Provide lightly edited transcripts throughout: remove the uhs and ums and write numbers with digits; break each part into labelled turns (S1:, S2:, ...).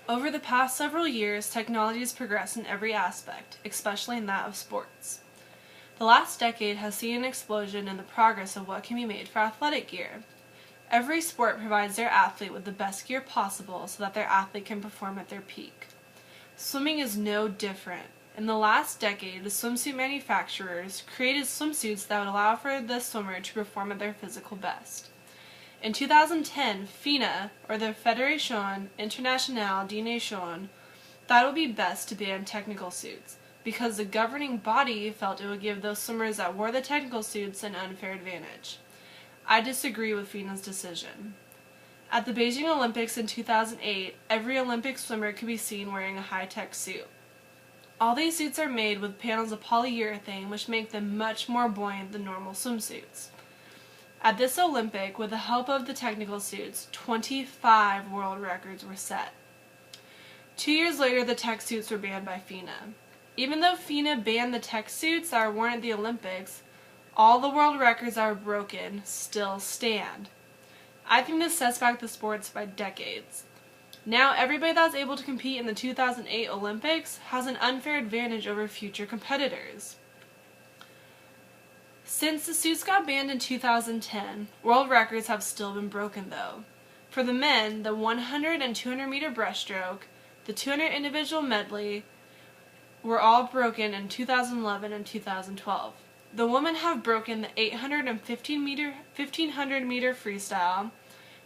S1: Over the past several years, technology has progressed in every aspect, especially in that of sports. The last decade has seen an explosion in the progress of what can be made for athletic gear. Every sport provides their athlete with the best gear possible so that their athlete can perform at their peak. Swimming is no different. In the last decade, the swimsuit manufacturers created swimsuits that would allow for the swimmer to perform at their physical best. In 2010, FINA, or the Fédération Internationale des Nations, thought it would be best to ban technical suits, because the governing body felt it would give those swimmers that wore the technical suits an unfair advantage. I disagree with FINA's decision. At the Beijing Olympics in 2008, every Olympic swimmer could be seen wearing a high-tech suit. All these suits are made with panels of polyurethane, which make them much more buoyant than normal swimsuits. At this Olympic, with the help of the technical suits, 25 world records were set. 2 years later, the tech suits were banned by FINA. Even though FINA banned the tech suits that are worn at the Olympics, all the world records that were broken still stand. I think this sets back the sports by decades. Now everybody that was able to compete in the 2008 Olympics has an unfair advantage over future competitors. Since the suits got banned in 2010, world records have still been broken though. For the men, the 100 and 200 meter breaststroke, the 200 individual medley were all broken in 2011 and 2012. The women have broken the 800 and 1500 meter freestyle,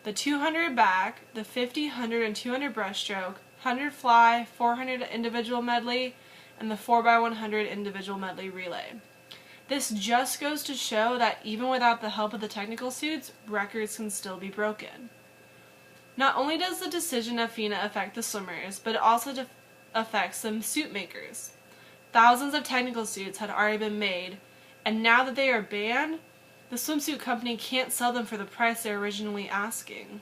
S1: the 200 back, the 50, 100, and 200 breaststroke, 100 fly, 400 individual medley, and the 4x100 individual medley relay. This just goes to show that even without the help of the technical suits, records can still be broken. Not only does the decision of FINA affect the swimmers, but it also affects the suit makers. Thousands of technical suits had already been made, and now that they are banned, the swimsuit company can't sell them for the price they're originally asking.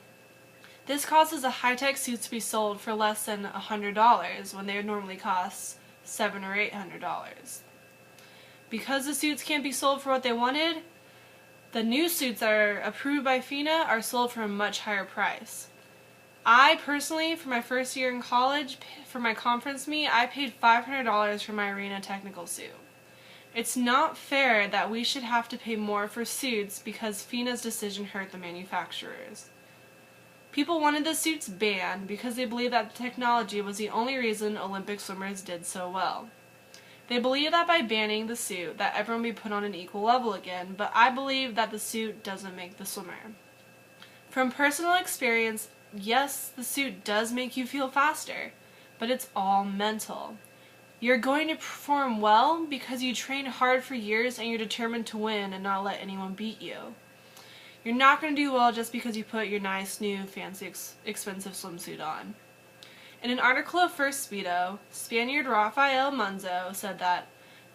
S1: This causes the high-tech suits to be sold for less than $100 when they would normally cost $700 or $800. Because the suits can't be sold for what they wanted, the new suits that are approved by FINA are sold for a much higher price. I personally, for my first year in college, for my conference meet, I paid $500 for my arena technical suit. It's not fair that we should have to pay more for suits because FINA's decision hurt the manufacturers. People wanted the suits banned because they believed that the technology was the only reason Olympic swimmers did so well. They believe that by banning the suit that everyone be put on an equal level again, but I believe that the suit doesn't make the swimmer. From personal experience, yes, the suit does make you feel faster, but it's all mental. You're going to perform well because you trained hard for years and you're determined to win and not let anyone beat you. You're not going to do well just because you put your nice, new, fancy, expensive swimsuit on. In an article of First Speedo, Spaniard Rafael Munzo said that,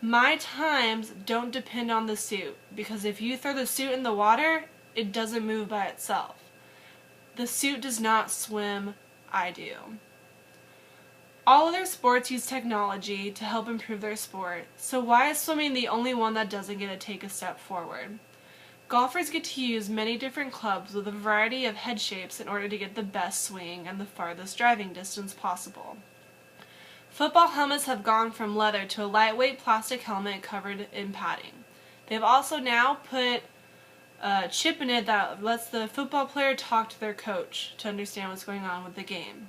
S1: "My times don't depend on the suit, because if you throw the suit in the water, it doesn't move by itself. The suit does not swim, I do." All other sports use technology to help improve their sport, so why is swimming the only one that doesn't get to take a step forward? Golfers get to use many different clubs with a variety of head shapes in order to get the best swing and the farthest driving distance possible. Football helmets have gone from leather to a lightweight plastic helmet covered in padding. They've also now put a chip in it that lets the football player talk to their coach to understand what's going on with the game.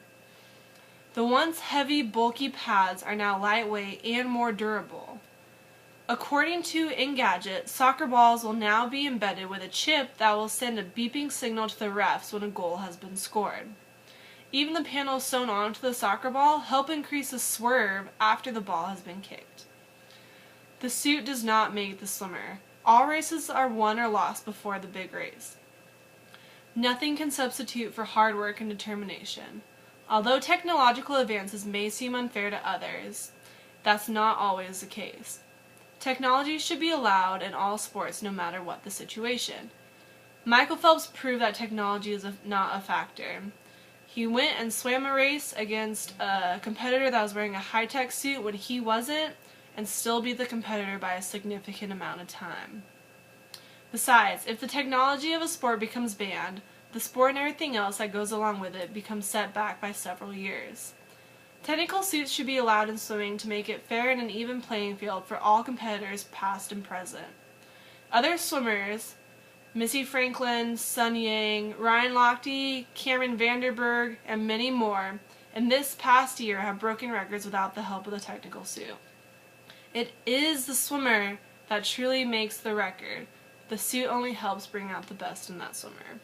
S1: The once heavy, bulky pads are now lightweight and more durable. According to Engadget, soccer balls will now be embedded with a chip that will send a beeping signal to the refs when a goal has been scored. Even the panels sewn onto the soccer ball help increase the swerve after the ball has been kicked. The suit does not make the swimmer. All races are won or lost before the big race. Nothing can substitute for hard work and determination. Although technological advances may seem unfair to others, that's not always the case. Technology should be allowed in all sports no matter what the situation. Michael Phelps proved that technology is not a factor. He went and swam a race against a competitor that was wearing a high-tech suit when he wasn't, and still beat the competitor by a significant amount of time. Besides, if the technology of a sport becomes banned, the sport and everything else that goes along with it becomes set back by several years. Technical suits should be allowed in swimming to make it fair and an even playing field for all competitors past and present. Other swimmers, Missy Franklin, Sun Yang, Ryan Lochte, Cameron Vanderberg, and many more, in this past year have broken records without the help of the technical suit. It is the swimmer that truly makes the record. The suit only helps bring out the best in that swimmer.